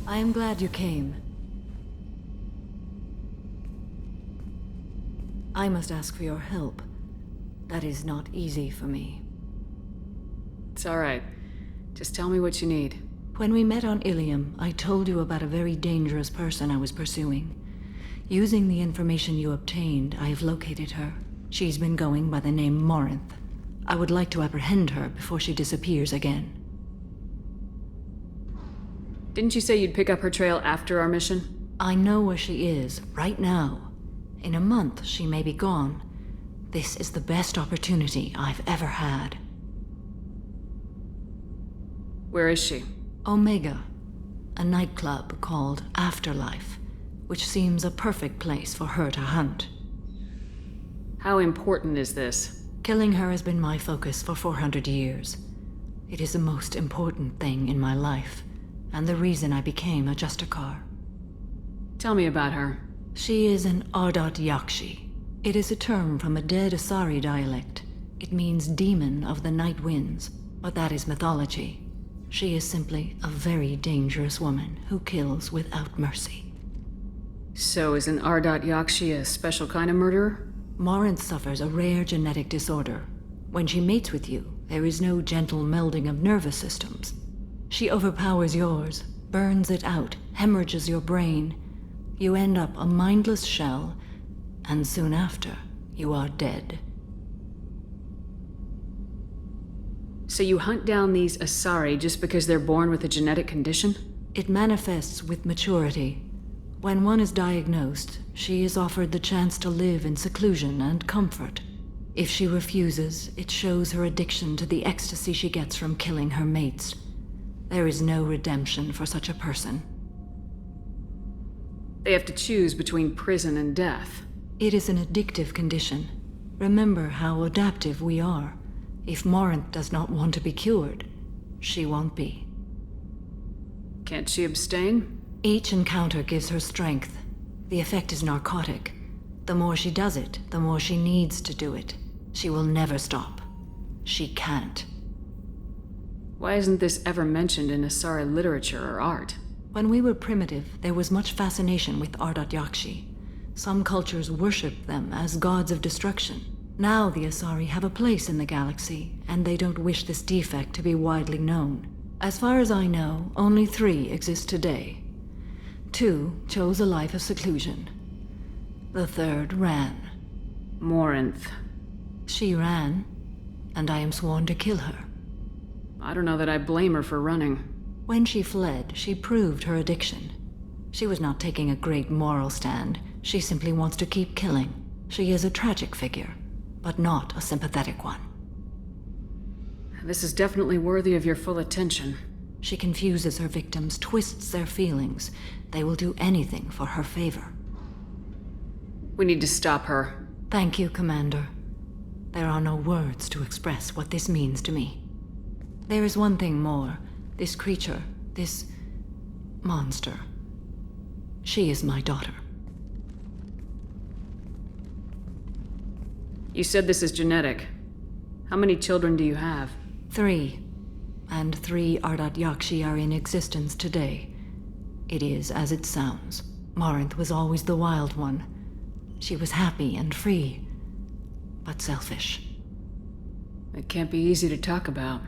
I am glad you came. I must ask for your help. That is not easy for me. It's alright. Just tell me what you need. When we met on Ilium, I told you about a very dangerous person I was pursuing. Using the information you obtained, I have located her. She's been going by the name Morinth. I would like to apprehend her before she disappears again. Didn't you say you'd pick up her trail after our mission? I know where she is, right now. In a month, she may be gone. This is the best opportunity I've ever had. Where is she? Omega, a nightclub called Afterlife, which seems a perfect place for her to hunt. How important is this? Killing her has been my focus for 400 years. It is the most important thing in my life, and the reason I became a Justicar. Tell me about her. She is an Ardot Yakshi. It is a term from a dead Asari dialect. It means demon of the night winds, but that is mythology. She is simply a very dangerous woman who kills without mercy. So is an Ardot Yakshi a special kind of murderer? Morinth suffers a rare genetic disorder. When she mates with you, there is no gentle melding of nervous systems. She overpowers yours, burns it out, hemorrhages your brain. You end up a mindless shell, and soon after, you are dead. So you hunt down these Asari just because they're born with a genetic condition? It manifests with maturity. When one is diagnosed, she is offered the chance to live in seclusion and comfort. If she refuses, it shows her addiction to the ecstasy she gets from killing her mates. There is no redemption for such a person. They have to choose between prison and death. It is an addictive condition. Remember how adaptive we are. If Morinth does not want to be cured, she won't be. Can't she abstain? Each encounter gives her strength. The effect is narcotic. The more she does it, the more she needs to do it. She will never stop. She can't. Why isn't this ever mentioned in Asari literature or art? When we were primitive, there was much fascination with Ardot Yakshi. Some cultures worshipped them as gods of destruction. Now the Asari have a place in the galaxy, and they don't wish this defect to be widely known. As far as I know, only 3 exist today. 2 chose a life of seclusion. The 3rd ran. Morinth. She ran, and I am sworn to kill her. I don't know that I blame her for running. When she fled, she proved her addiction. She was not taking a great moral stand. She simply wants to keep killing. She is a tragic figure, but not a sympathetic one. This is definitely worthy of your full attention. She confuses her victims, twists their feelings. They will do anything for her favor. We need to stop her. Thank you, Commander. There are no words to express what this means to me. There is one thing more. This creature, this monster. She is my daughter. You said this is genetic. How many children do you have? 3. And 3 Ardot Yakshi are in existence today. It is as it sounds. Morinth was always the wild one. She was happy and free, but selfish. It can't be easy to talk about.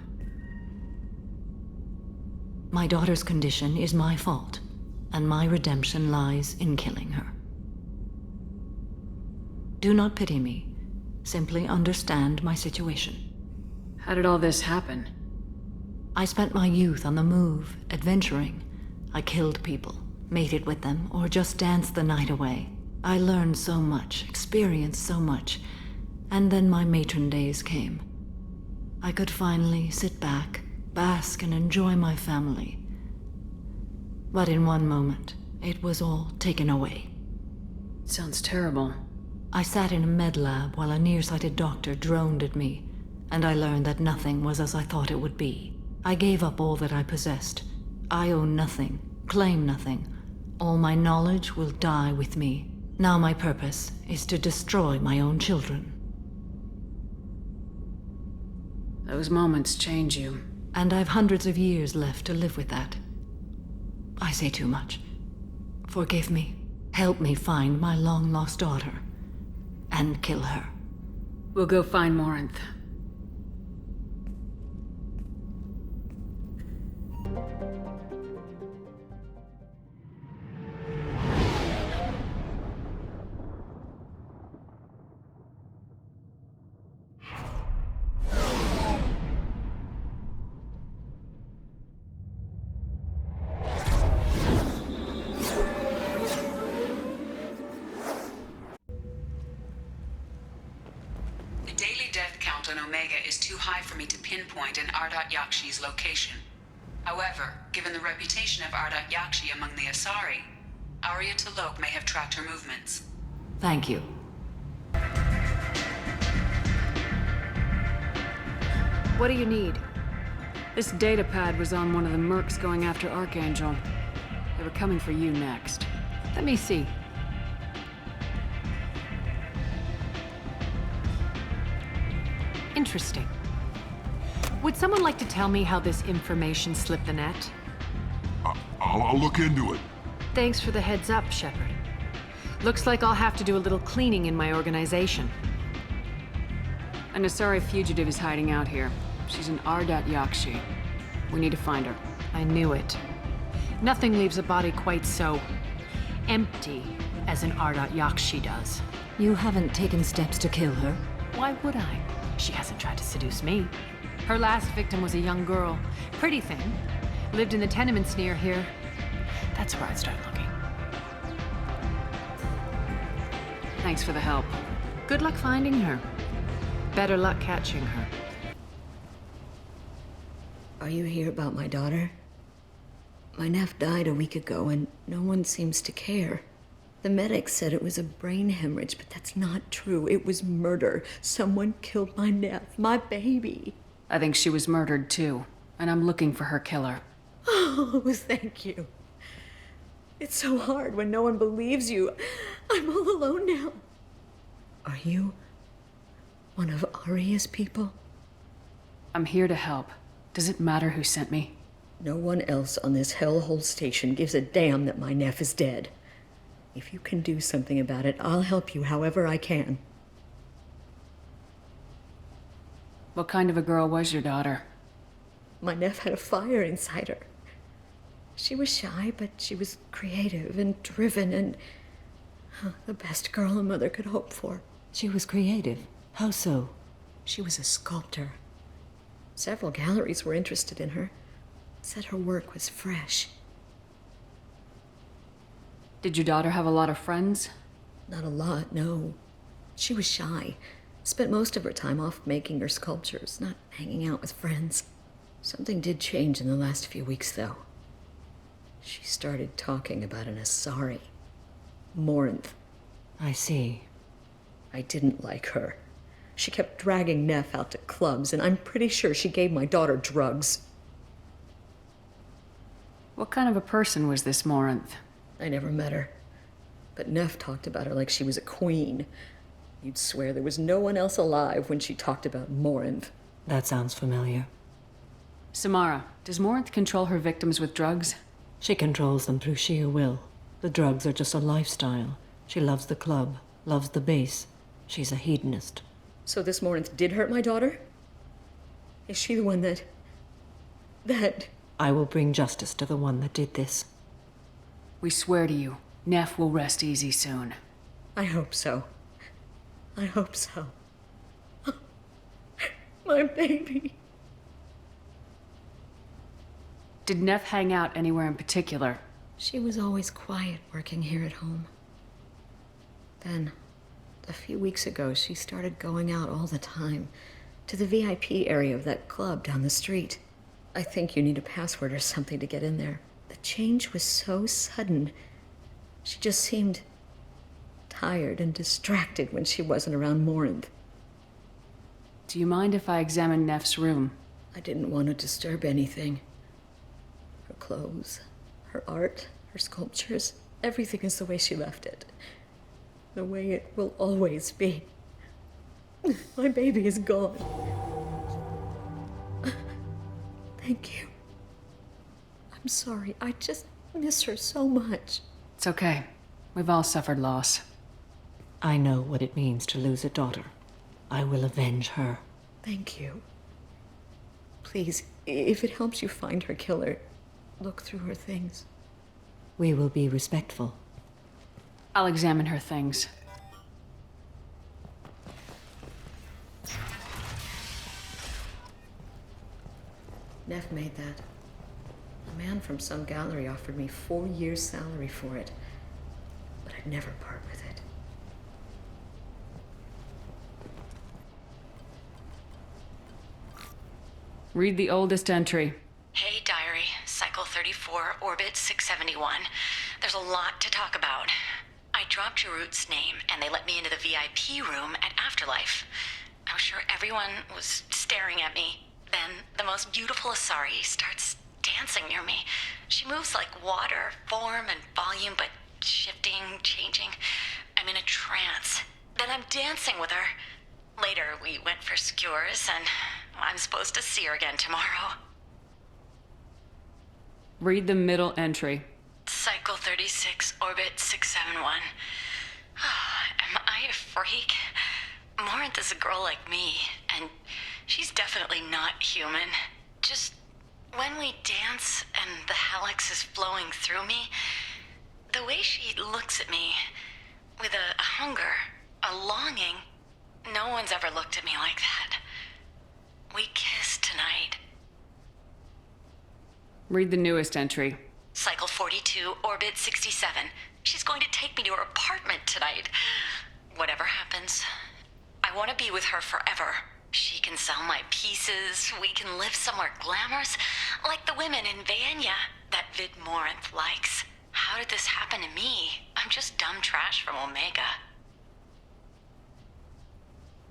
My daughter's condition is my fault, and my redemption lies in killing her. Do not pity me. Simply understand my situation. How did all this happen? I spent my youth on the move, adventuring. I killed people, mated with them, or just danced the night away. I learned so much, experienced so much, and then my matron days came. I could finally sit back, bask and enjoy my family. But in one moment, it was all taken away. Sounds terrible. I sat in a med lab while a nearsighted doctor droned at me, and I learned that nothing was as I thought it would be. I gave up all that I possessed. I own nothing, claim nothing. All my knowledge will die with me. Now my purpose is to destroy my own children. Those moments change you. And I've hundreds of years left to live with that. I say too much. Forgive me. Help me find my long-lost daughter. And kill her. We'll go find Morinth. The daily death count on Omega is too high for me to pinpoint an Ardat Yakshi's location. However, given the reputation of Ardat Yakshi among the Asari, Arya T'Loak may have tracked her movements. Thank you. What do you need? This data pad was on one of the mercs going after Archangel. They were coming for you next. Let me see. Interesting. Would someone like to tell me how this information slipped the net? I'll look into it. Thanks for the heads up, Shepard. Looks like I'll have to do a little cleaning in my organization. An Asari fugitive is hiding out here. She's an Ardat Yakshi. We need to find her. I knew it. Nothing leaves a body quite so empty as an Ardat Yakshi does. You haven't taken steps to kill her? Why would I? She hasn't tried to seduce me. Her last victim was a young girl. Pretty thing. Lived in the tenements near here. That's where I'd start looking. Thanks for the help. Good luck finding her. Better luck catching her. Are you here about my daughter? My nephew died a week ago and no one seems to care. The medics said it was a brain hemorrhage, but that's not true. It was murder. Someone killed my nephew, my baby. I think she was murdered too, and I'm looking for her killer. Oh, thank you. It's so hard when no one believes you. I'm all alone now. Are you one of Arya's people? I'm here to help. Does it matter who sent me? No one else on this hellhole station gives a damn that my nephew is dead. If you can do something about it, I'll help you however I can. What kind of a girl was your daughter? My nephew had a fire inside her. She was shy, but she was creative and driven and the best girl a mother could hope for. She was creative. How so? She was a sculptor. Several galleries were interested in her. Said her work was fresh. Did your daughter have a lot of friends? Not a lot, no. She was shy. Spent most of her time off making her sculptures, not hanging out with friends. Something did change in the last few weeks, though. She started talking about an Asari. Morinth. I see. I didn't like her. She kept dragging Neff out to clubs, and I'm pretty sure she gave my daughter drugs. What kind of a person was this Morinth? I never met her. But Neff talked about her like she was a queen. You'd swear there was no one else alive when she talked about Morinth. That sounds familiar. Samara, does Morinth control her victims with drugs? She controls them through sheer will. The drugs are just a lifestyle. She loves the club, loves the base. She's a hedonist. So this Morinth did hurt my daughter? Is she the one that... I will bring justice to the one that did this. We swear to you, Neff will rest easy soon. I hope so. I hope so. My baby. Did Neff hang out anywhere in particular? She was always quiet working here at home. Then, a few weeks ago, she started going out all the time to the VIP area of that club down the street. I think you need a password or something to get in there. The change was so sudden. She just seemed tired and distracted when she wasn't around Morinth. Do you mind if I examine Neff's room? I didn't want to disturb anything. Her clothes, her art, her sculptures, everything is the way she left it. The way it will always be. My baby is gone. Thank you. I'm sorry. I just I miss her so much. It's okay. We've all suffered loss. I know what it means to lose a daughter. I will avenge her. Thank you. Please, if it helps you find her killer, look through her things. We will be respectful. I'll examine her things. Neff made that. A man from some gallery offered me 4 years' salary for it, but I'd never part with it. Read the oldest entry. Hey, Diary. Cycle 34, Orbit 671. There's a lot to talk about. I dropped Jarut's name, and they let me into the VIP room at Afterlife. I was sure everyone was staring at me. Then, the most beautiful Asari starts dancing near me. She moves like water, form and volume, but shifting, changing. I'm in a trance. Then I'm dancing with her. Later, we went for skewers, and I'm supposed to see her again tomorrow. Read the middle entry. Cycle 36, Orbit 671. Am I a freak? Morinth is a girl like me, and she's definitely not human. Just when we dance and the helix is flowing through me, the way she looks at me with a hunger, a longing, no one's ever looked at me like that. We kissed tonight. Read the newest entry. Cycle 42, Orbit 67. She's going to take me to her apartment tonight. Whatever happens, I want to be with her forever. She can sell my pieces. We can live somewhere glamorous, like the women in Vanya that Vid Morinth likes. How did this happen to me? I'm just dumb trash from Omega.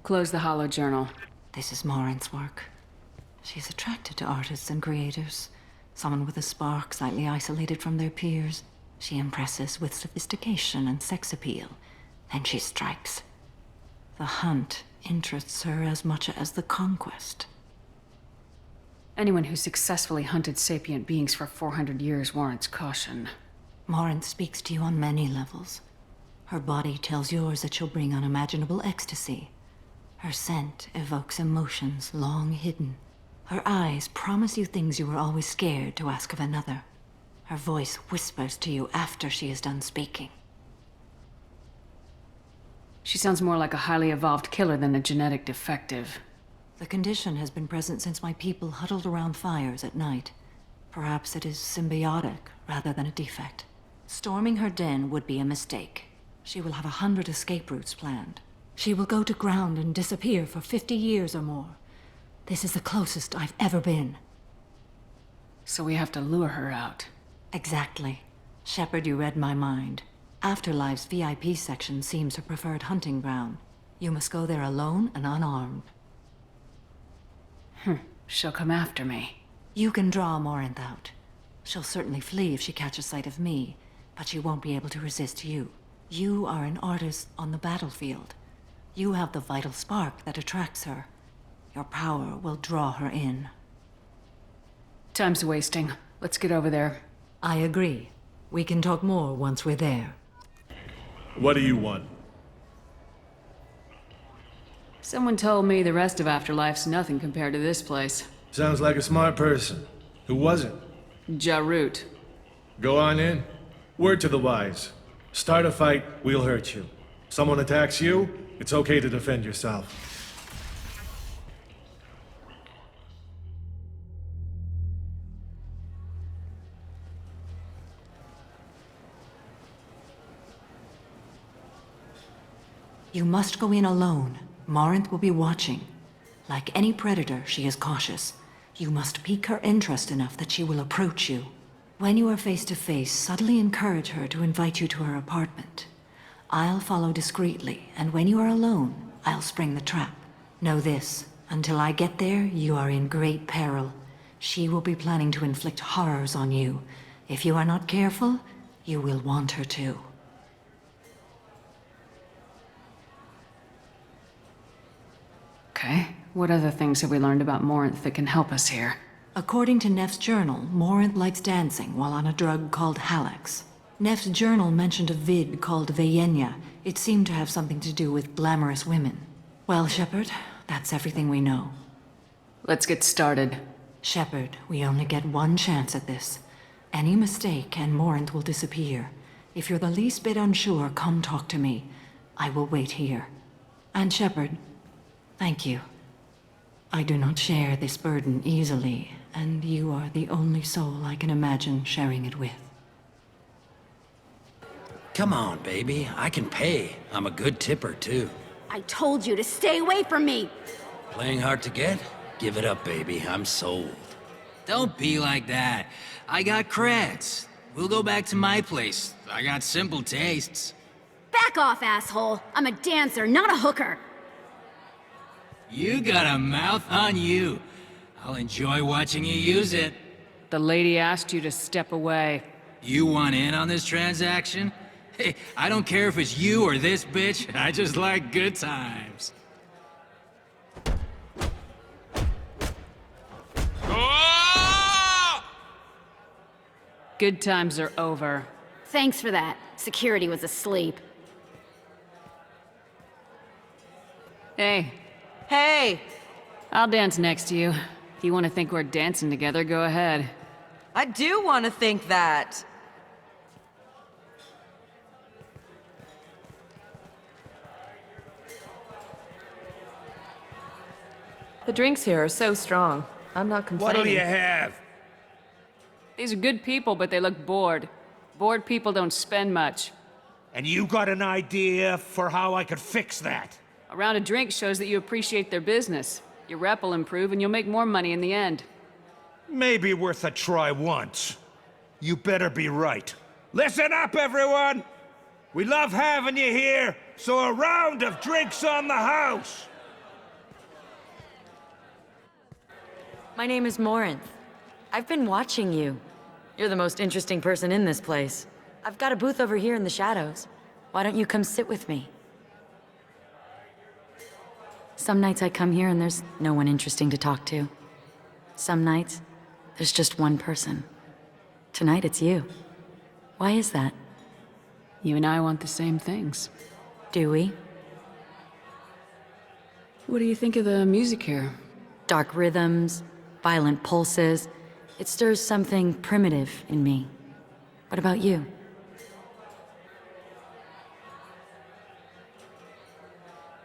Close the hollow journal. This is Morinth's work. She's attracted to artists and creators. Someone with a spark, slightly isolated from their peers. She impresses with sophistication and sex appeal. Then she strikes. The hunt interests her as much as the conquest. Anyone who successfully hunted sapient beings for 400 years warrants caution. Morinth speaks to you on many levels. Her body tells yours that she'll bring unimaginable ecstasy. Her scent evokes emotions long hidden. Her eyes promise you things you were always scared to ask of another. Her voice whispers to you after she is done speaking. She sounds more like a highly evolved killer than a genetic defective. The condition has been present since my people huddled around fires at night. Perhaps it is symbiotic rather than a defect. Storming her den would be a mistake. She will have 100 escape routes planned. She will go to ground and disappear for 50 years or more. This is the closest I've ever been. So we have to lure her out. Exactly. Shepard, you read my mind. Afterlife's VIP section seems her preferred hunting ground. You must go there alone and unarmed. She'll come after me. You can draw Morinth out. She'll certainly flee if she catches sight of me, but she won't be able to resist you. You are an artist on the battlefield. You have the vital spark that attracts her. Your power will draw her in. Time's wasting. Let's get over there. I agree. We can talk more once we're there. What do you want? Someone told me the rest of Afterlife's nothing compared to this place. Sounds like a smart person. Who was it? Jarut. Go on in. Word to the wise. Start a fight, we'll hurt you. Someone attacks you, it's okay to defend yourself. You must go in alone. Morinth will be watching. Like any predator, she is cautious. You must pique her interest enough that she will approach you. When you are face to face, subtly encourage her to invite you to her apartment. I'll follow discreetly, and when you are alone, I'll spring the trap. Know this, until I get there, you are in great peril. She will be planning to inflict horrors on you. If you are not careful, you will want her to. Okay. What other things have we learned about Morinth that can help us here? According to Neff's journal, Morinth likes dancing while on a drug called Halex. Neff's journal mentioned a vid called Veyenya. It seemed to have something to do with glamorous women. Well, Shepard, that's everything we know. Let's get started. Shepard, we only get one chance at this. Any mistake and Morinth will disappear. If you're the least bit unsure, come talk to me. I will wait here. And Shepard, thank you. I do not share this burden easily, and you are the only soul I can imagine sharing it with. Come on, baby. I can pay. I'm a good tipper, too. I told you to stay away from me! Playing hard to get? Give it up, baby. I'm sold. Don't be like that. I got creds. We'll go back to my place. I got simple tastes. Back off, asshole! I'm a dancer, not a hooker! You got a mouth on you. I'll enjoy watching you use it. The lady asked you to step away. You want in on this transaction? Hey, I don't care if it's you or this bitch. I just like good times. Good times are over. Thanks for that. Security was asleep. Hey, Hey! I'll dance next to you. If you want to think we're dancing together, go ahead. I do want to think that. The drinks here are so strong. I'm not complaining. What'll you have? These are good people, but they look bored. Bored people don't spend much. And you got an idea for how I could fix that? A round of drinks shows that you appreciate their business. Your rep will improve and you'll make more money in the end. Maybe worth a try once. You better be right. Listen up, everyone! We love having you here, so a round of drinks on the house! My name is Morinth. I've been watching you. You're the most interesting person in this place. I've got a booth over here in the shadows. Why don't you come sit with me? Some nights I come here and there's no one interesting to talk to. Some nights, there's just one person. Tonight it's you. Why is that? You and I want the same things. Do we? What do you think of the music here? Dark rhythms, violent pulses. It stirs something primitive in me. What about you?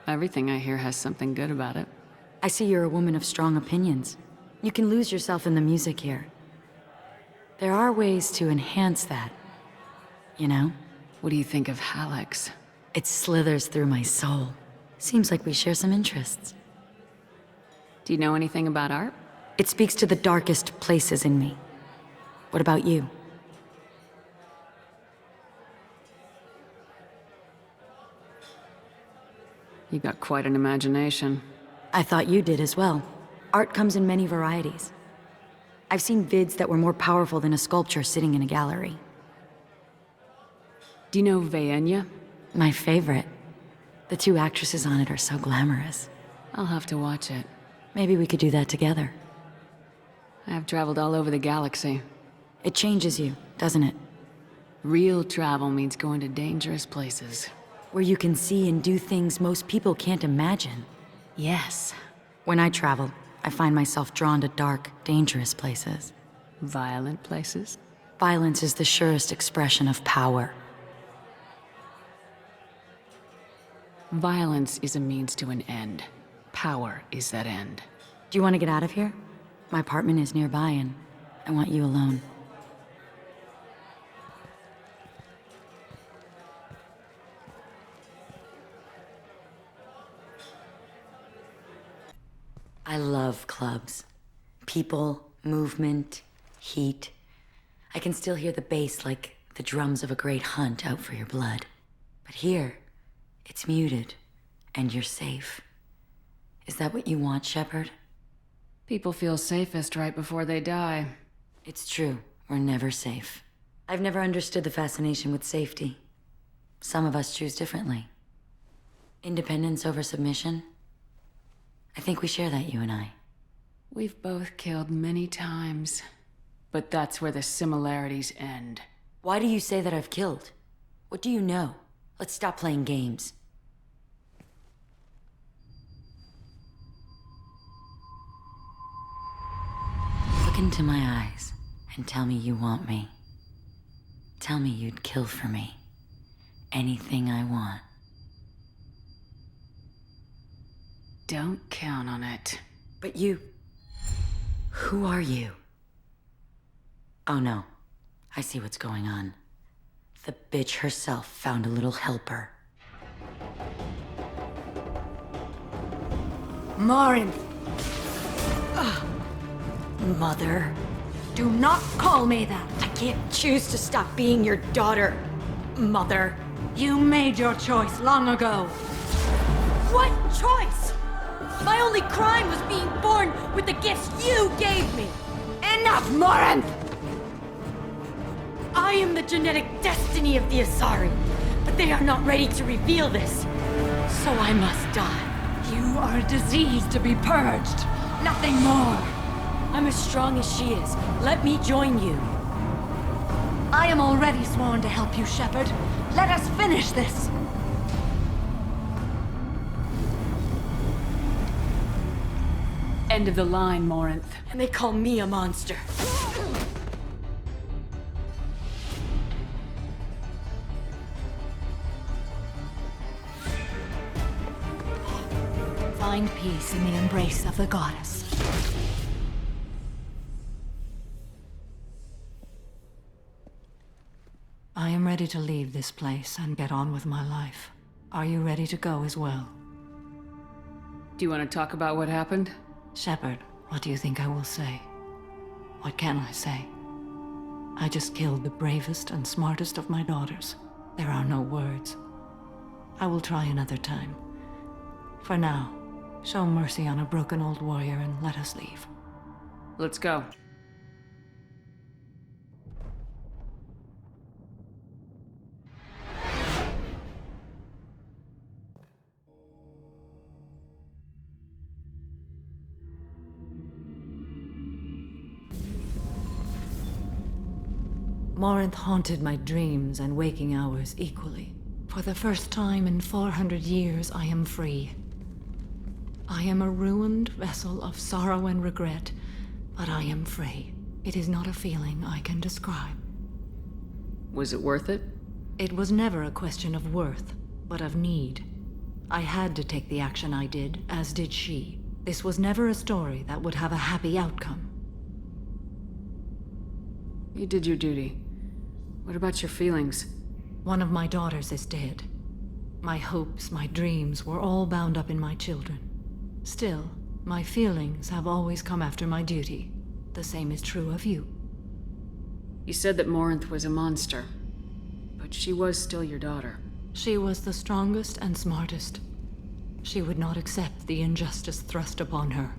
Everything I hear has something good about it. I see you're a woman of strong opinions. You can lose yourself in the music here. There are ways to enhance that, you know? What do you think of Halex? It slithers through my soul. Seems like we share some interests. Do you know anything about art? It speaks to the darkest places in me. What about you? You got quite an imagination. I thought you did as well. Art comes in many varieties. I've seen vids that were more powerful than a sculpture sitting in a gallery. Do you know Veyenya? My favorite. The two actresses on it are so glamorous. I'll have to watch it. Maybe we could do that together. I've traveled all over the galaxy. It changes you, doesn't it? Real travel means going to dangerous places. Where you can see and do things most people can't imagine. Yes. When I travel, I find myself drawn to dark, dangerous places. Violent places? Violence is the surest expression of power. Violence is a means to an end. Power is that end. Do you want to get out of here? My apartment is nearby and I want you alone. I love clubs. People, movement, heat. I can still hear the bass like the drums of a great hunt out for your blood. But here, it's muted, and you're safe. Is that what you want, Shepard? People feel safest right before they die. It's true. We're never safe. I've never understood the fascination with safety. Some of us choose differently. Independence over submission? I think we share that, you and I. We've both killed many times, but that's where the similarities end. Why do you say that I've killed? What do you know? Let's stop playing games. Look into my eyes and tell me you want me. Tell me you'd kill for me. Anything I want. Don't count on it. But you... Who are you? Oh no. I see what's going on. The bitch herself found a little helper. Morinth! Mother. Do not call me that! I can't choose to stop being your daughter, Mother. You made your choice long ago. What choice? My only crime was being born with the gifts you gave me. Enough, Morinth! I am the genetic destiny of the Asari, but they are not ready to reveal this. So I must die. You are a disease to be purged. Nothing more. I'm as strong as she is. Let me join you. I am already sworn to help you, Shepard. Let us finish this. End of the line, Morinth. And they call me a monster. Find peace in the embrace of the goddess. I am ready to leave this place and get on with my life. Are you ready to go as well? Do you want to talk about what happened? Shepard, what do you think I will say? What can I say? I just killed the bravest and smartest of my daughters. There are no words. I will try another time. For now, show mercy on a broken old warrior and let us leave. Let's go. Morinth haunted my dreams and waking hours equally. For the first time in 400 years, I am free. I am a ruined vessel of sorrow and regret, but I am free. It is not a feeling I can describe. Was it worth it? It was never a question of worth, but of need. I had to take the action I did, as did she. This was never a story that would have a happy outcome. You did your duty. What about your feelings? One of my daughters is dead. My hopes, my dreams were all bound up in my children. Still, my feelings have always come after my duty. The same is true of you. You said that Morinth was a monster, but she was still your daughter. She was the strongest and smartest. She would not accept the injustice thrust upon her.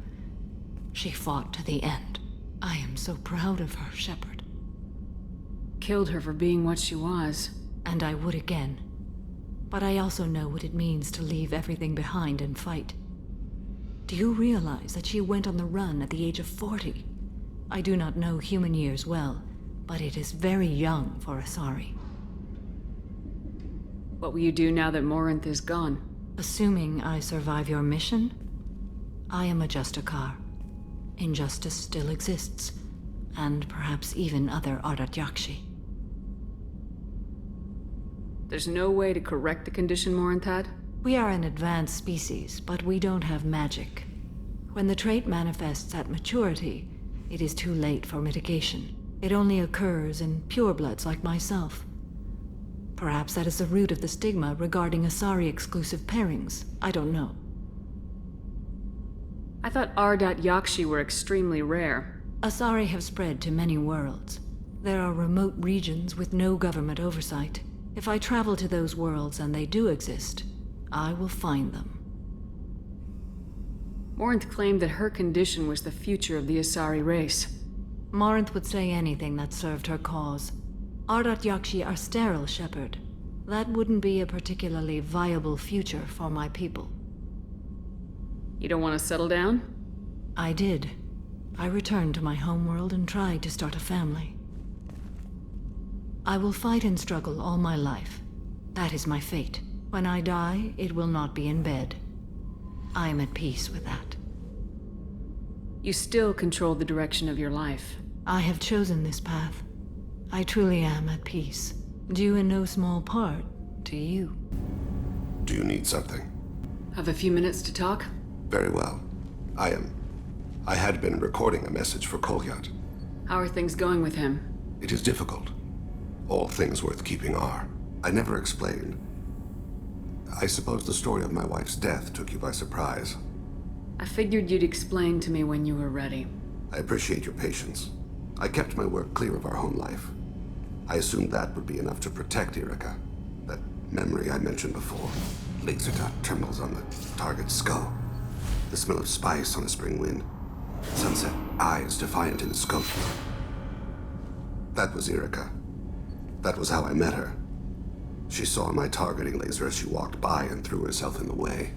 She fought to the end. I am so proud of her, Shepard. Killed her for being what she was. And I would again. But I also know what it means to leave everything behind and fight. Do you realize that she went on the run at the age of 40? I do not know human years well, but it is very young for Asari. What will you do now that Morinth is gone? Assuming I survive your mission, I am a Justicar. Injustice still exists, and perhaps even other Ardat Yakshi. There's no way to correct the condition Morinth had? We are an advanced species, but we don't have magic. When the trait manifests at maturity, it is too late for mitigation. It only occurs in purebloods like myself. Perhaps that is the root of the stigma regarding Asari-exclusive pairings. I don't know. I thought Ardat Yakshi were extremely rare. Asari have spread to many worlds. There are remote regions with no government oversight. If I travel to those worlds and they do exist, I will find them. Morinth claimed that her condition was the future of the Asari race. Morinth would say anything that served her cause. Ardat Yakshi are sterile, Shepard. That wouldn't be a particularly viable future for my people. You don't want to settle down? I did. I returned to my homeworld and tried to start a family. I will fight and struggle all my life. That is my fate. When I die, it will not be in bed. I am at peace with that. You still control the direction of your life. I have chosen this path. I truly am at peace. Due in no small part to you. Do you need something? Have a few minutes to talk? Very well. I had been recording a message for Kolyat. How are things going with him? It is difficult. All things worth keeping are. I never explained. I suppose the story of my wife's death took you by surprise. I figured you'd explain to me when you were ready. I appreciate your patience. I kept my work clear of our home life. I assumed that would be enough to protect Erica. That memory I mentioned before. Laser dot trembles on the target's skull. The smell of spice on a spring wind. Sunset eyes defiant in the scope. That was Erica. That was how I met her. She saw my targeting laser as she walked by and threw herself in the way.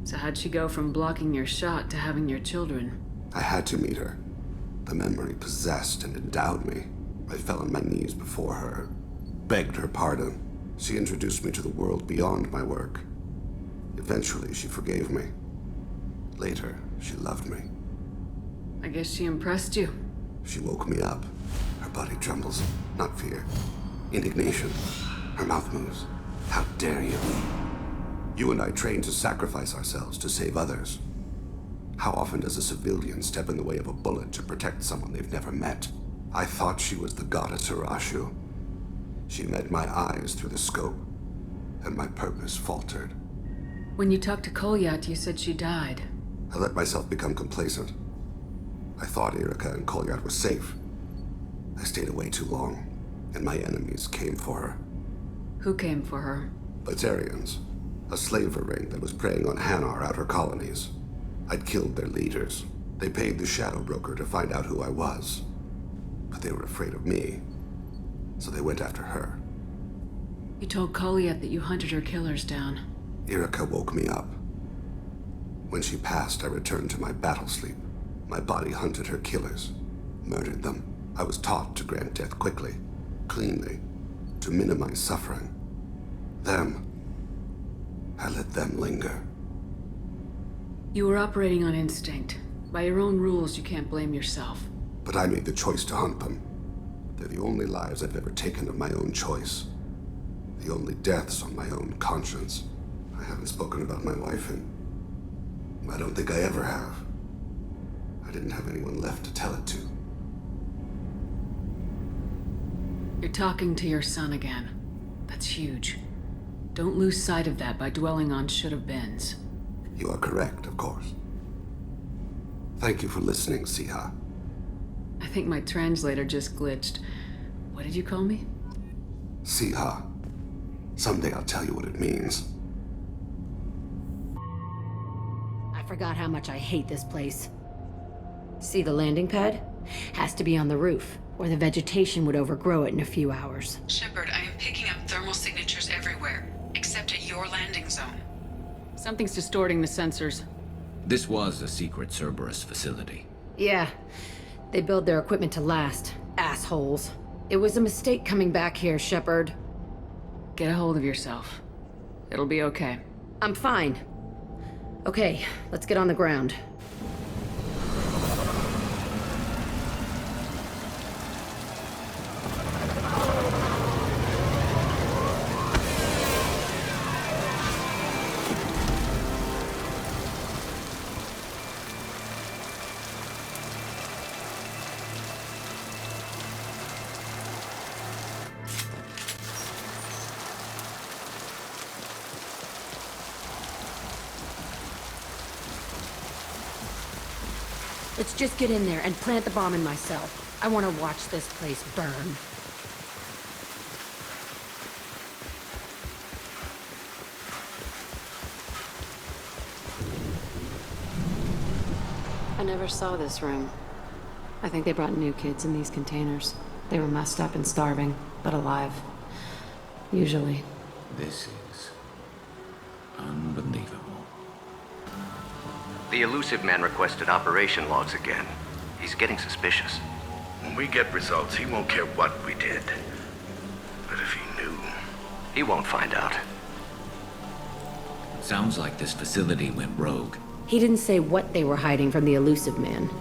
So how'd she go from blocking your shot to having your children? I had to meet her. The memory possessed and endowed me. I fell on my knees before her, begged her pardon. She introduced me to the world beyond my work. Eventually, she forgave me. Later, she loved me. I guess she impressed you. She woke me up. Her body trembles. Not fear. Indignation. Her mouth moves. How dare you? You and I trained to sacrifice ourselves to save others. How often does a civilian step in the way of a bullet to protect someone they've never met? I thought she was the goddess Urashu. She met my eyes through the scope, and my purpose faltered. When you talked to Kolyat, you said she died. I let myself become complacent. I thought Erica and Kolyat were safe. I stayed away too long, and my enemies came for her. Who came for her? Batarians. A slaver ring that was preying on Hanar outer colonies. I'd killed their leaders. They paid the shadow broker to find out who I was. But they were afraid of me, so they went after her. You told Kolyat that you hunted her killers down. Erica woke me up. When she passed, I returned to my battle sleep. My body hunted her killers, murdered them. I was taught to grant death quickly, cleanly, to minimize suffering. I let them linger. You were operating on instinct. By your own rules, you can't blame yourself. But I made the choice to hunt them. They're the only lives I've ever taken of my own choice. The only deaths on my own conscience. I haven't spoken about my wife and I don't think I ever have. I didn't have anyone left to tell it to. You're talking to your son again. That's huge. Don't lose sight of that by dwelling on should-have-beens. You are correct, of course. Thank you for listening, Siha. I think my translator just glitched. What did you call me? Siha. Someday I'll tell you what it means. I forgot how much I hate this place. See the landing pad? Has to be on the roof, or the vegetation would overgrow it in a few hours. Shepard, I am picking up thermal signatures everywhere, except at your landing zone. Something's distorting the sensors. This was a secret Cerberus facility. Yeah. They build their equipment to last. Assholes. It was a mistake coming back here, Shepard. Get a hold of yourself. It'll be okay. I'm fine. Okay, let's get on the ground. Let's just get in there and plant the bomb in myself. I want to watch this place burn. I never saw this room. I think they brought new kids in these containers. They were messed up and starving, but alive. Usually. This is unbelievable. The The elusive man requested operation logs again. He's getting suspicious. When we get results, he won't care what we did. But if he knew... He won't find out. Sounds like this facility went rogue. He didn't say what they were hiding from the elusive man.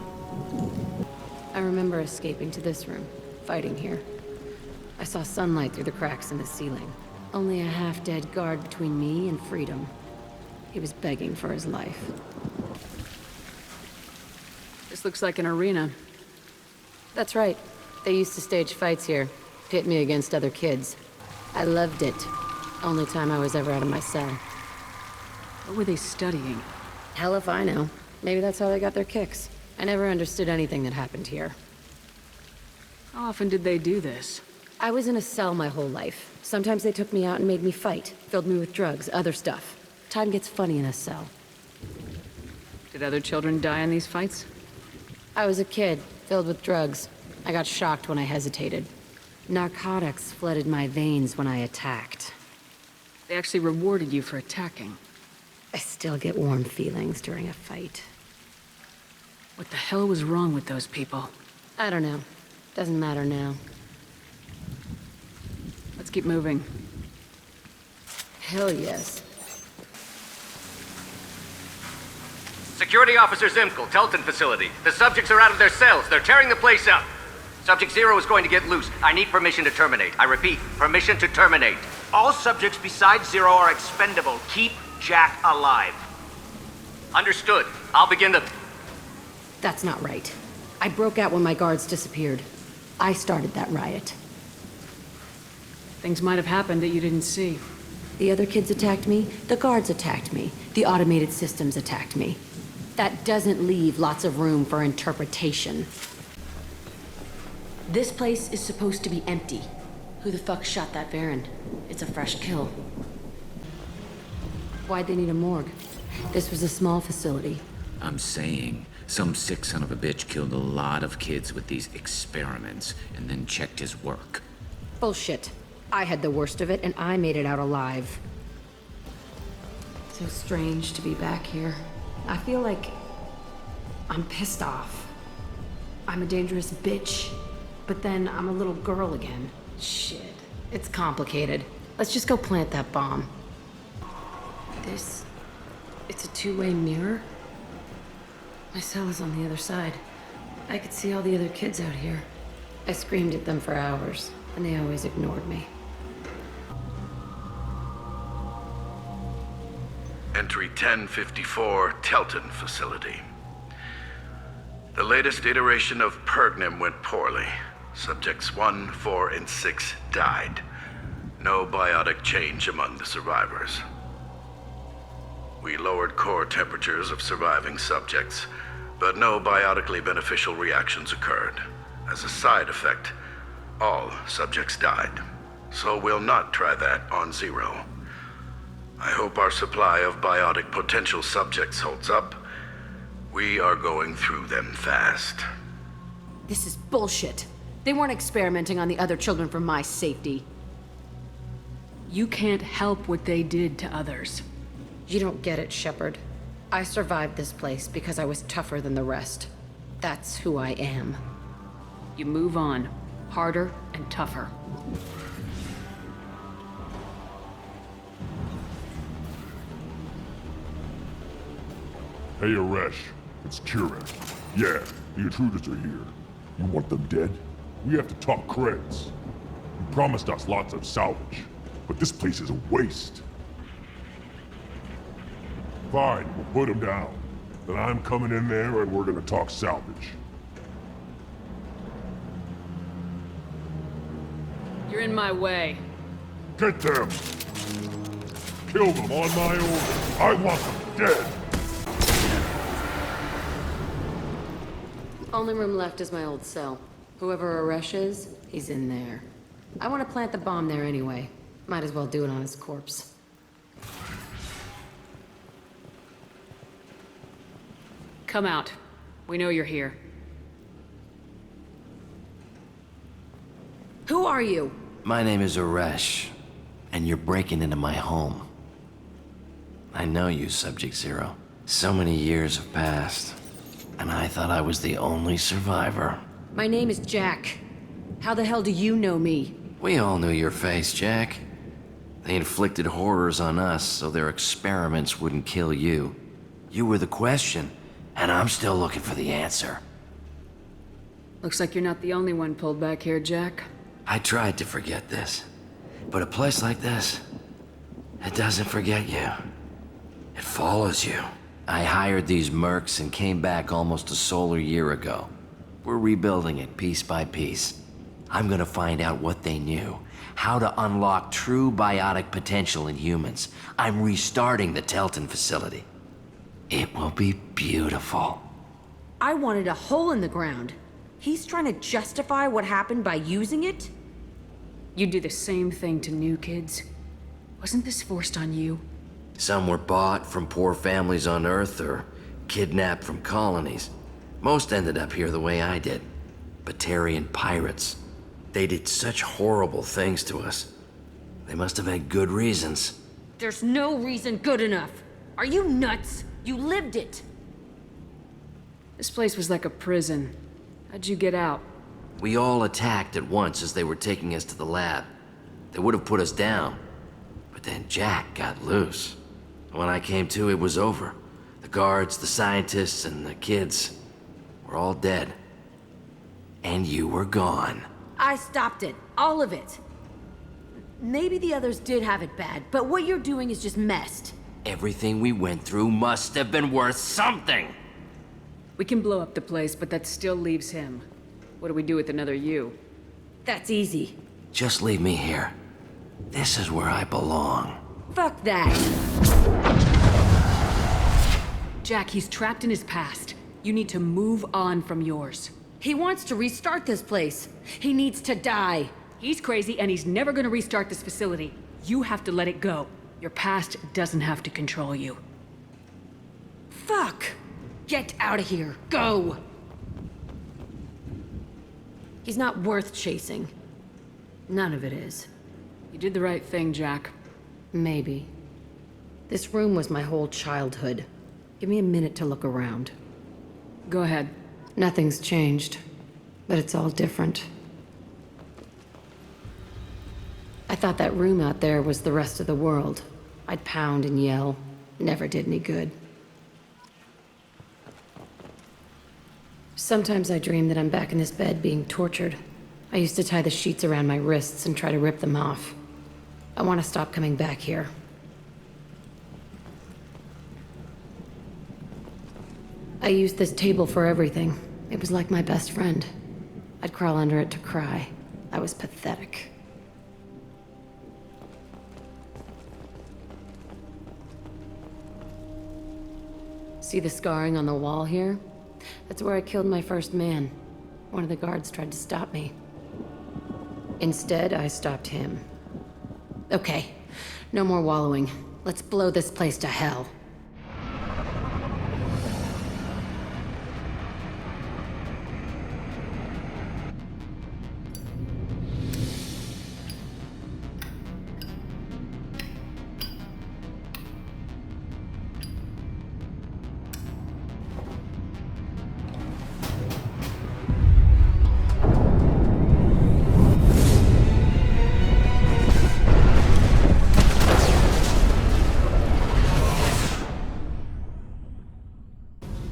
I remember escaping to this room, fighting here. I saw sunlight through the cracks in the ceiling. Only a half-dead guard between me and freedom. He was begging for his life. This looks like an arena. That's right. They used to stage fights here, pit me against other kids. I loved it. Only time I was ever out of my cell. What were they studying? Hell if I know. Maybe that's how they got their kicks. I never understood anything that happened here. How often did they do this? I was in a cell my whole life. Sometimes they took me out and made me fight, filled me with drugs, other stuff. Time gets funny in a cell. Did other children die in these fights? I was a kid, filled with drugs. I got shocked when I hesitated. Narcotics flooded my veins when I attacked. They actually rewarded you for attacking. I still get warm feelings during a fight. What the hell was wrong with those people? I don't know. Doesn't matter now. Let's keep moving. Hell yes. Security Officer Zimkel, Telton facility. The subjects are out of their cells. They're tearing the place up. Subject Zero is going to get loose. I need permission to terminate. I repeat, permission to terminate. All subjects besides Zero are expendable. Keep Jack alive. Understood. I'll begin the... That's not right. I broke out when my guards disappeared. I started that riot. Things might have happened that you didn't see. The other kids attacked me, the guards attacked me, the automated systems attacked me. That doesn't leave lots of room for interpretation. This place is supposed to be empty. Who the fuck shot that Baron? It's a fresh kill. Why'd they need a morgue? This was a small facility. I'm saying, some sick son of a bitch killed a lot of kids with these experiments and then checked his work. Bullshit. I had the worst of it, and I made it out alive. So strange to be back here. I feel like... I'm pissed off. I'm a dangerous bitch. But then I'm a little girl again. Shit. It's complicated. Let's just go plant that bomb. This... It's a two-way mirror? My cell is on the other side. I could see all the other kids out here. I screamed at them for hours, and they always ignored me. Entry 1054, Telton facility. The latest iteration of Pergnim went poorly. Subjects 1, 4, and 6 died. No biotic change among the survivors. We lowered core temperatures of surviving subjects, but no biotically beneficial reactions occurred. As a side effect, all subjects died. So we'll not try that on Zero. I hope our supply of biotic potential subjects holds up. We are going through them fast. This is bullshit. They weren't experimenting on the other children for my safety. You can't help what they did to others. You don't get it, Shepard. I survived this place because I was tougher than the rest. That's who I am. You move on. Harder and tougher. Hey, Aresh. It's Kieran. Yeah, the intruders are here. You want them dead? We have to talk creds. You promised us lots of salvage, but this place is a waste. Fine, we'll put them down. Then I'm coming in there and we're gonna talk salvage. You're in my way. Get them! Kill them on my order. I want them dead! Only room left is my old cell. Whoever Aresh is, he's in there. I want to plant the bomb there anyway. Might as well do it on his corpse. Come out. We know you're here. Who are you? My name is Aresh, and you're breaking into my home. I know you, Subject Zero. So many years have passed, and I thought I was the only survivor. My name is Jack. How the hell do you know me? We all knew your face, Jack. They inflicted horrors on us so their experiments wouldn't kill you. You were the question, and I'm still looking for the answer. Looks like you're not the only one pulled back here, Jack. I tried to forget this, but a place like this, it doesn't forget you. It follows you. I hired these mercs and came back almost a solar year ago. We're rebuilding it piece by piece. I'm gonna find out what they knew, how to unlock true biotic potential in humans. I'm restarting the Telton facility. It will be beautiful. I wanted a hole in the ground. He's trying to justify what happened by using it? You do the same thing to new kids. Wasn't this forced on you? Some were bought from poor families on Earth or kidnapped from colonies. Most ended up here the way I did. Batarian pirates. They did such horrible things to us. They must have had good reasons. There's no reason good enough. Are you nuts? You lived it. This place was like a prison. How'd you get out? We all attacked at once as they were taking us to the lab. They would have put us down. But then Jack got loose. When I came to, it was over. The guards, the scientists, and the kids were all dead. And you were gone. I stopped it. All of it. Maybe the others did have it bad, but what you're doing is just messed. Everything we went through must have been worth something! We can blow up the place, but that still leaves him. What do we do with another you? That's easy. Just leave me here. This is where I belong. Fuck that. Jack, he's trapped in his past. You need to move on from yours. He wants to restart this place. He needs to die. He's crazy and he's never gonna restart this facility. You have to let it go. Your past doesn't have to control you. Fuck! Get out of here. Go! He's not worth chasing. None of it is. You did the right thing, Jack. Maybe. This room was my whole childhood. Give me a minute to look around. Go ahead. Nothing's changed, but it's all different. I thought that room out there was the rest of the world. I'd pound and yell. Never did any good. Sometimes I dream that I'm back in this bed being tortured. I used to tie the sheets around my wrists and try to rip them off. I want to stop coming back here. I used this table for everything. It was like my best friend. I'd crawl under it to cry. I was pathetic. See the scarring on the wall here? That's where I killed my first man. One of the guards tried to stop me. Instead, I stopped him. Okay, no more wallowing. Let's blow this place to hell.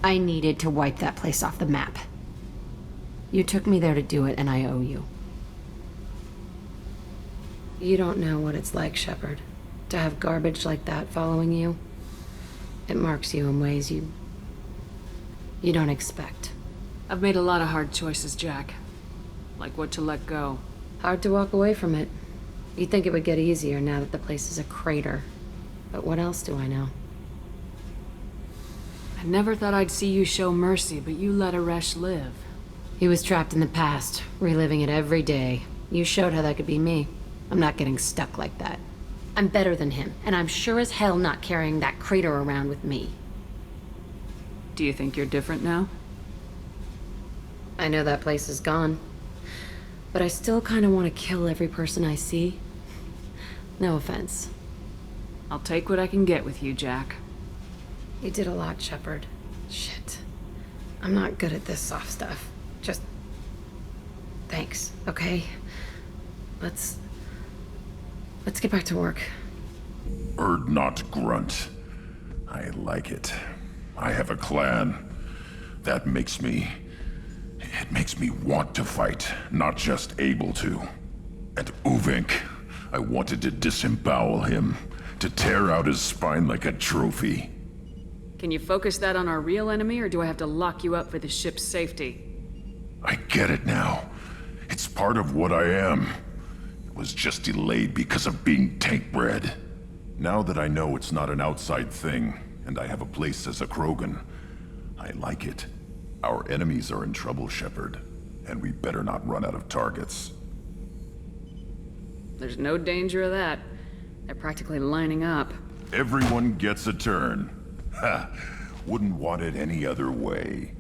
I needed to wipe that place off the map. You took me there to do it, and I owe you. You don't know what it's like, Shepard, to have garbage like that following you. It marks you in ways you don't expect. I've made a lot of hard choices, Jack. Like what to let go. Hard to walk away from it. You'd think it would get easier now that the place is a crater. But what else do I know? I never thought I'd see you show mercy, but you let Aresh live. He was trapped in the past, reliving it every day. You showed how that could be me. I'm not getting stuck like that. I'm better than him, and I'm sure as hell not carrying that crater around with me. Do you think you're different now? I know that place is gone. But I still kind of want to kill every person I see. No offense. I'll take what I can get with you, Jack. You did a lot, Shepard. Shit. I'm not good at this soft stuff. Just... thanks, okay? Let's get back to work. Erd not grunt. I like it. I have a clan. That makes me... It makes me want to fight, not just able to. And Uvink, I wanted to disembowel him, to tear out his spine like a trophy. Can you focus that on our real enemy, or do I have to lock you up for the ship's safety? I get it now. It's part of what I am. It was just delayed because of being tank-bred. Now that I know it's not an outside thing, and I have a place as a Krogan, I like it. Our enemies are in trouble, Shepard, and we better not run out of targets. There's no danger of that. They're practically lining up. Everyone gets a turn. Ha! Wouldn't want it any other way.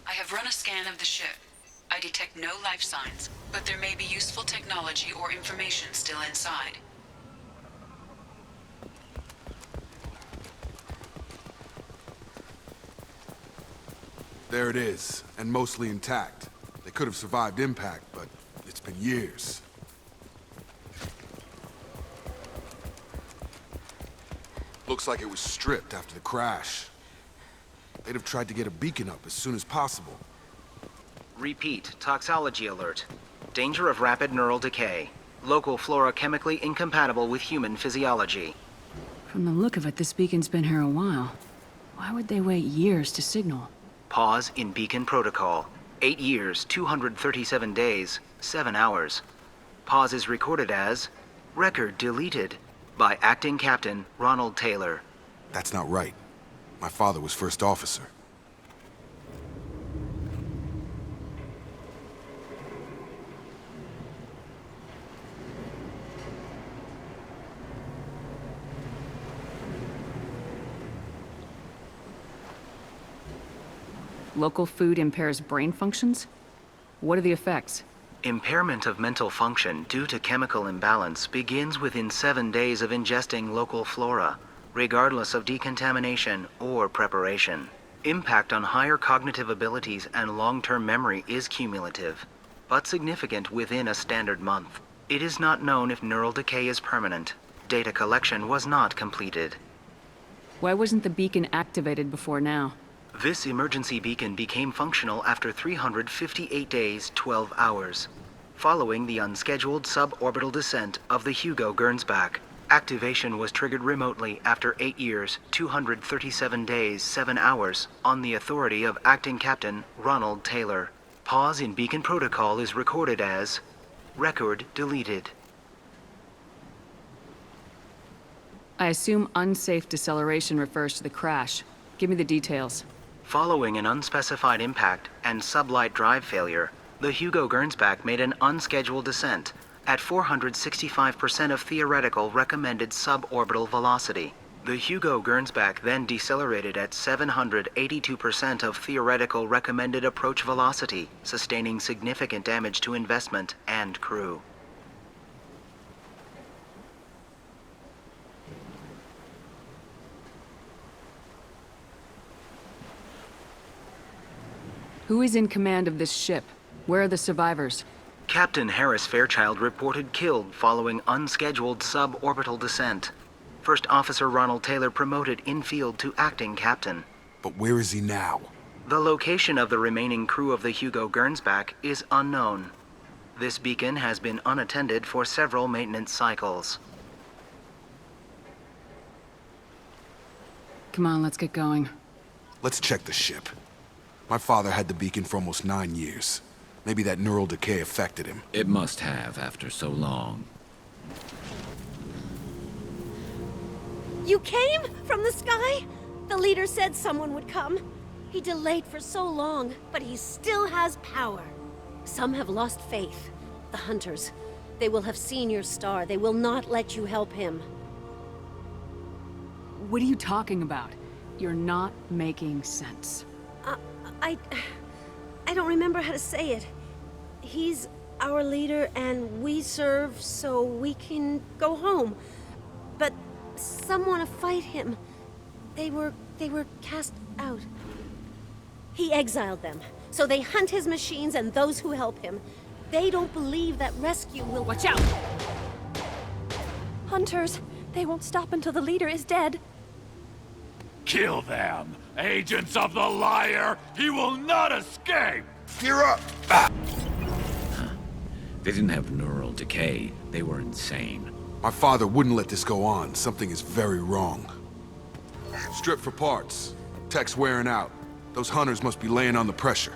I have run a scan of the ship. I detect no life signs, but there may be useful technology or information still inside. There it is, and mostly intact. They could have survived impact, but it's been years. Looks like it was stripped after the crash. They'd have tried to get a beacon up as soon as possible. Repeat, toxology alert. Danger of rapid neural decay. Local flora chemically incompatible with human physiology. From the look of it, this beacon's been here a while. Why would they wait years to signal? Pause in beacon protocol. 8 years, 237 days, 7 hours. Pause is recorded as record deleted by Acting Captain Ronald Taylor. That's not right. My father was first officer. Local food impairs brain functions? What are the effects? Impairment of mental function due to chemical imbalance begins within 7 days of ingesting local flora, regardless of decontamination or preparation. Impact on higher cognitive abilities and long-term memory is cumulative, but significant within a standard month. It is not known if neural decay is permanent. Data collection was not completed. Why wasn't the beacon activated before now? This emergency beacon became functional after 358 days, 12 hours, following the unscheduled suborbital descent of the Hugo Gernsback. Activation was triggered remotely after 8 years, 237 days, 7 hours, on the authority of Acting Captain Ronald Taylor. Pause in beacon protocol is recorded as record deleted. I assume unsafe deceleration refers to the crash. Give me the details. Following an unspecified impact and sublight drive failure, the Hugo Gernsback made an unscheduled descent at 465% of theoretical recommended suborbital velocity. The Hugo Gernsback then decelerated at 782% of theoretical recommended approach velocity, sustaining significant damage to investment and crew. Who is in command of this ship? Where are the survivors? Captain Harris Fairchild reported killed following unscheduled suborbital descent. First Officer Ronald Taylor promoted in-field to acting captain. But where is he now? The location of the remaining crew of the Hugo Gernsback is unknown. This beacon has been unattended for several maintenance cycles. Come on, let's get going. Let's check the ship. My father had the beacon for almost 9 years. Maybe that neural decay affected him. It must have after so long. You came from the sky? The leader said someone would come. He delayed for so long, but he still has power. Some have lost faith. The Hunters. They will have seen your star. They will not let you help him. What are you talking about? You're not making sense. I don't remember how to say it. He's our leader and we serve so we can go home. But some want to fight him. They were cast out. He exiled them, so they hunt his machines and those who help him. They don't believe that rescue will— Watch out! Hunters, they won't stop until the leader is dead. Kill them! Agents of the liar! He will not escape! Gear up! They didn't have neural decay. They were insane. My father wouldn't let this go on. Something is very wrong. Strip for parts. Tech's wearing out. Those hunters must be laying on the pressure.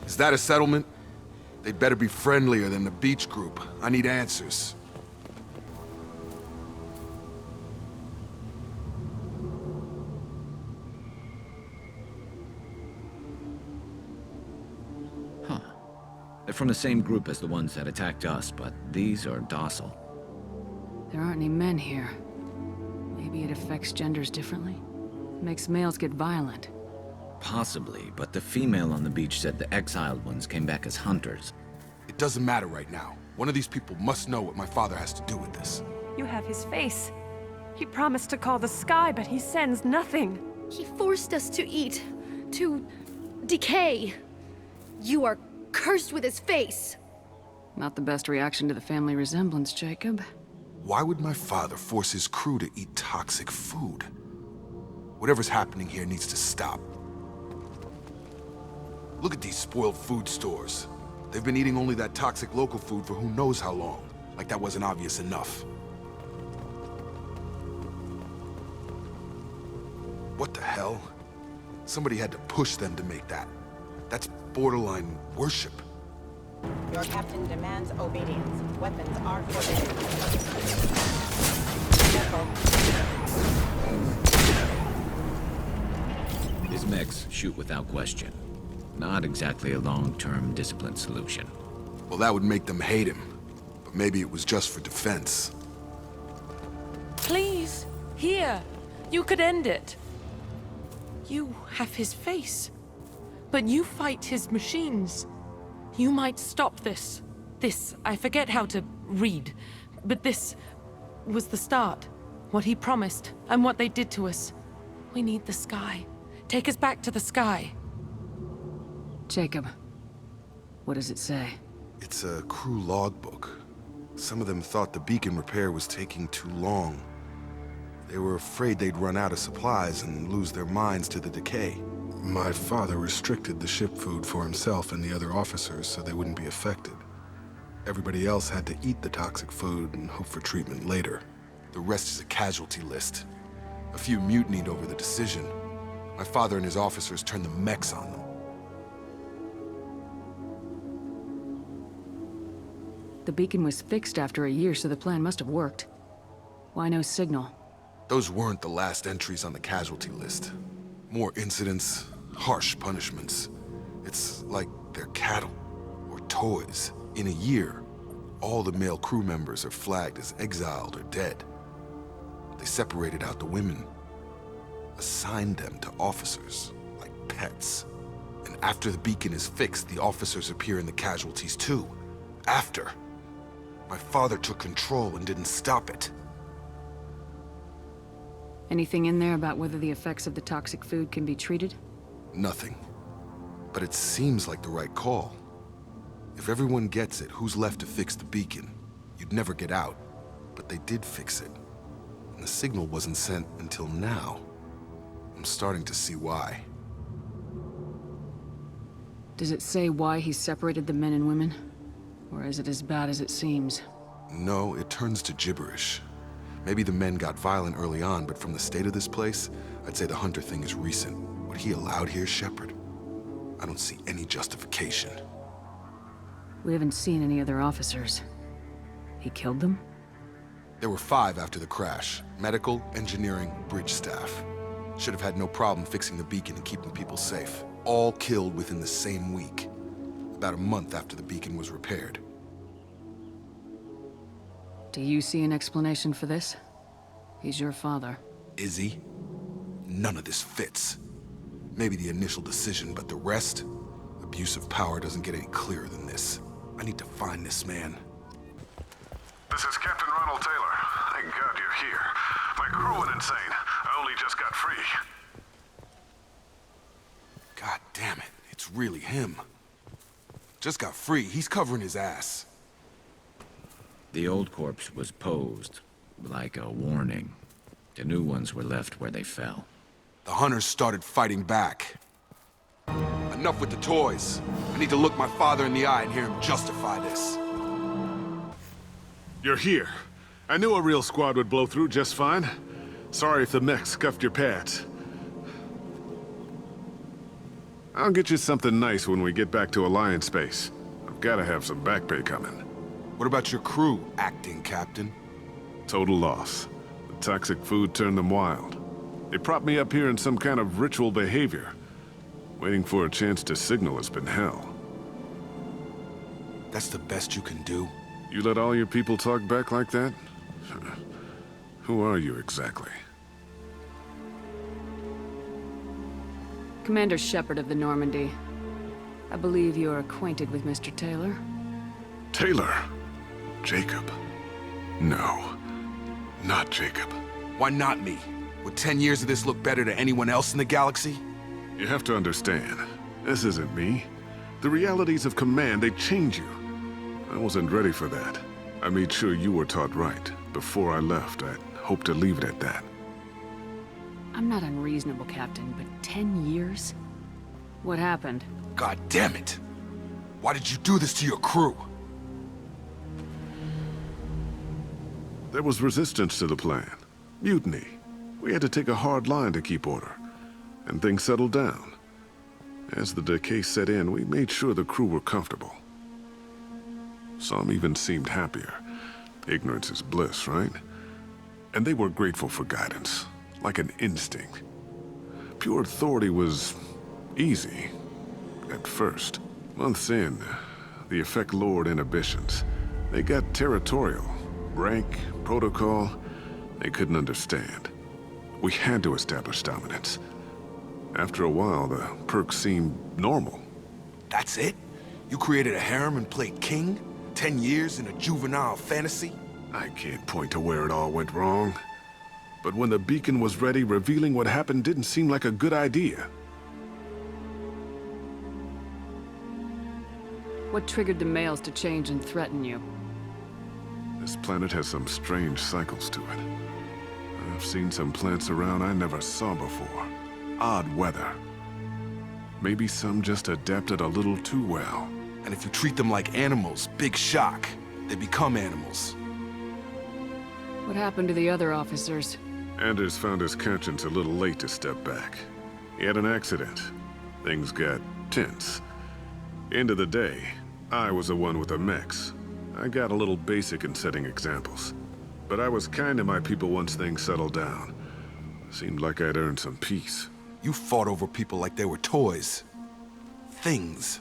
Is that a settlement? They'd better be friendlier than the beach group. I need answers. They're from the same group as the ones that attacked us, but these are docile. There aren't any men here. Maybe it affects genders differently? Makes males get violent. Possibly, but the female on the beach said the exiled ones came back as hunters. It doesn't matter right now. One of these people must know what my father has to do with this. You have his face. He promised to call the sky, but he sends nothing. He forced us to eat, to decay. You are cursed with his face. Not the best reaction to the family resemblance, Jacob. Why would my father force his crew to eat toxic food? Whatever's happening here needs to stop. Look at these spoiled food stores. They've been eating only that toxic local food for who knows how long. Like that wasn't obvious enough. What the hell? Somebody had to push them to make that. That's borderline worship. Your captain demands obedience. Weapons are forbidden. His mechs shoot without question. Not exactly a long-term discipline solution. Well, that would make them hate him. But maybe it was just for defense. Please, here. You could end it. You have his face. But you fight his machines. You might stop this. This, I forget how to read. But this was the start. What he promised, and what they did to us. We need the sky. Take us back to the sky. Jacob, what does it say? It's a crew logbook. Some of them thought the beacon repair was taking too long. They were afraid they'd run out of supplies and lose their minds to the decay. My father restricted the ship food for himself and the other officers so they wouldn't be affected. Everybody else had to eat the toxic food and hope for treatment later. The rest is a casualty list. A few mutinied over the decision. My father and his officers turned the mechs on them. The beacon was fixed after a year, so the plan must have worked. Why no signal? Those weren't the last entries on the casualty list. More incidents, harsh punishments. It's like they're cattle or toys. In a year, all the male crew members are flagged as exiled or dead. They separated out the women, assigned them to officers, like pets. And after the beacon is fixed, the officers appear in the casualties too. After. My father took control and didn't stop it. Anything in there about whether the effects of the toxic food can be treated? Nothing. But it seems like the right call. If everyone gets it, who's left to fix the beacon? You'd never get out. But they did fix it. And the signal wasn't sent until now. I'm starting to see why. Does it say why he separated the men and women? Or is it as bad as it seems? No, it turns to gibberish. Maybe the men got violent early on, but from the state of this place, I'd say the Hunter thing is recent. What he allowed here, Shepard, I don't see any justification. We haven't seen any other officers. He killed them? There were 5 after the crash. Medical, engineering, bridge staff. Should have had no problem fixing the beacon and keeping people safe. All killed within the same week. About a month after the beacon was repaired. Do you see an explanation for this? He's your father. Is he? None of this fits. Maybe the initial decision, but the rest? Abuse of power doesn't get any clearer than this. I need to find this man. This is Captain Ronald Taylor. Thank God you're here. My crew went insane. I only just got free. God damn it, it's really him. Just got free, he's covering his ass. The old corpse was posed, like a warning. The new ones were left where they fell. The hunters started fighting back. Enough with the toys. I need to look my father in the eye and hear him justify this. You're here. I knew a real squad would blow through just fine. Sorry if the mech scuffed your pads. I'll get you something nice when we get back to Alliance space. I've gotta have some back pay coming. What about your crew, acting captain? Total loss. The toxic food turned them wild. They propped me up here in some kind of ritual behavior. Waiting for a chance to signal has been hell. That's the best you can do? You let all your people talk back like that? Who are you exactly? Commander Shepard of the Normandy. I believe you are acquainted with Mr. Taylor. Taylor? Jacob? No. Not Jacob. Why not me? Would 10 years of this look better to anyone else in the galaxy? You have to understand, this isn't me. The realities of command, they change you. I wasn't ready for that. I made sure you were taught right. Before I left, I hoped to leave it at that. I'm not unreasonable, Captain, but 10 years? What happened? God damn it! Why did you do this to your crew? There was resistance to the plan. Mutiny. We had to take a hard line to keep order. And things settled down. As the decay set in, we made sure the crew were comfortable. Some even seemed happier. Ignorance is bliss, right? And they were grateful for guidance, like an instinct. Pure authority was easy, at first. Months in, the effect lowered inhibitions. They got territorial. Rank, protocol, they couldn't understand. We had to establish dominance. After a while, the perks seemed normal. That's it? You created a harem and played king? 10 years in a juvenile fantasy? I can't point to where it all went wrong. But when the beacon was ready, revealing what happened didn't seem like a good idea. What triggered the males to change and threaten you? This planet has some strange cycles to it. I've seen some plants around I never saw before. Odd weather. Maybe some just adapted a little too well. And if you treat them like animals, big shock. They become animals. What happened to the other officers? Anders found his conscience a little late to step back. He had an accident. Things got tense. End of the day, I was the one with the mechs. I got a little basic in setting examples. But I was kind to my people once things settled down. Seemed like I'd earned some peace. You fought over people like they were toys. Things.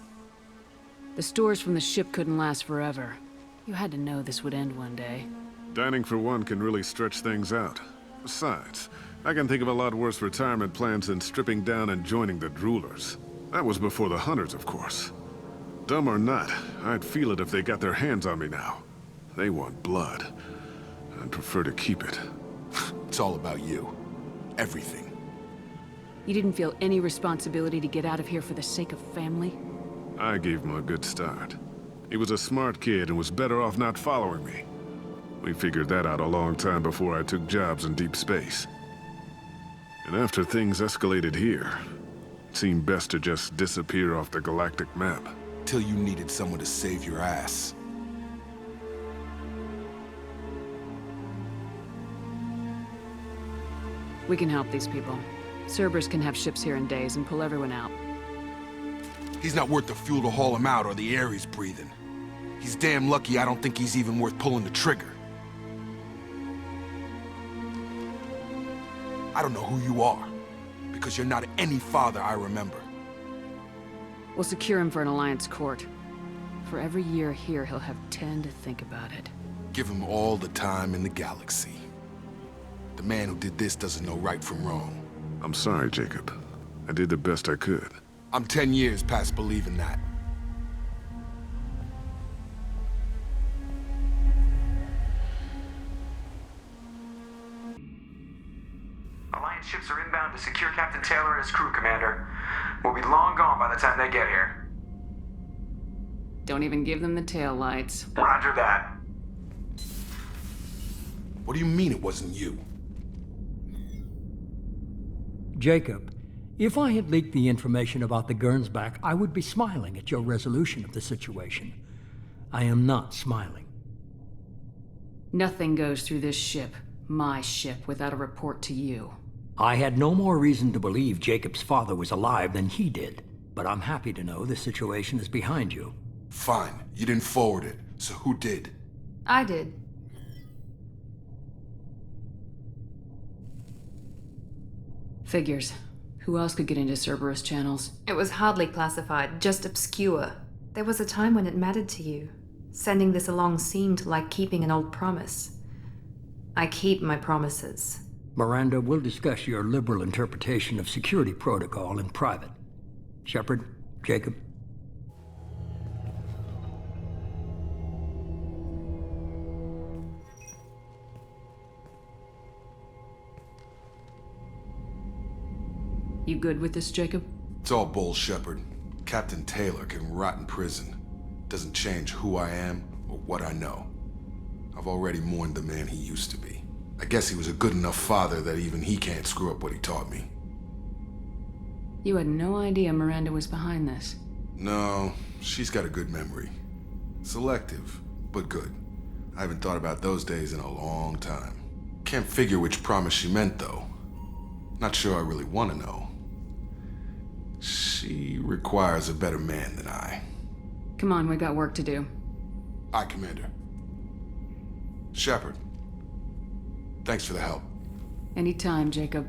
The stores from the ship couldn't last forever. You had to know this would end one day. Dining for one can really stretch things out. Besides, I can think of a lot worse retirement plans than stripping down and joining the droolers. That was before the hunters, of course. Dumb or not, I'd feel it if they got their hands on me now. They want blood. I'd prefer to keep it. It's all about you. Everything. You didn't feel any responsibility to get out of here for the sake of family? I gave him a good start. He was a smart kid and was better off not following me. We figured that out a long time before I took jobs in deep space. And after things escalated here, it seemed best to just disappear off the galactic map. Till you needed someone to save your ass. We can help these people. Cerberus can have ships here in days and pull everyone out. He's not worth the fuel to haul him out or the air he's breathing. He's damn lucky I don't think he's even worth pulling the trigger. I don't know who you are, because you're not any father I remember. We'll secure him for an Alliance court. For every year here, he'll have 10 to think about it. Give him all the time in the galaxy. The man who did this doesn't know right from wrong. I'm sorry, Jacob. I did the best I could. I'm 10 years past believing that. Alliance ships are inbound to secure Captain Taylor and his crew, Commander. We'll be long gone by the time they get here. Don't even give them the tail lights. Roger that. What do you mean it wasn't you? Jacob, if I had leaked the information about the Gernsback, I would be smiling at your resolution of the situation. I am not smiling. Nothing goes through this ship, my ship, without a report to you. I had no more reason to believe Jacob's father was alive than he did, but I'm happy to know the situation is behind you. Fine, you didn't forward it, so who did? I did. Figures. Who else could get into Cerberus channels? It was hardly classified, just obscure. There was a time when it mattered to you. Sending this along seemed like keeping an old promise. I keep my promises. Miranda, we'll discuss your liberal interpretation of security protocol in private. Shepard, Jacob. You good with this, Jacob? It's all bull, Shepard. Captain Taylor can rot in prison. Doesn't change who I am or what I know. I've already mourned the man he used to be. I guess he was a good enough father that even he can't screw up what he taught me. You had no idea Miranda was behind this. No, she's got a good memory. Selective, but good. I haven't thought about those days in a long time. Can't figure which promise she meant, though. Not sure I really want to know. She requires a better man than I. Come on, we got work to do. Aye, Commander. Shepard. Thanks for the help. Anytime, Jacob.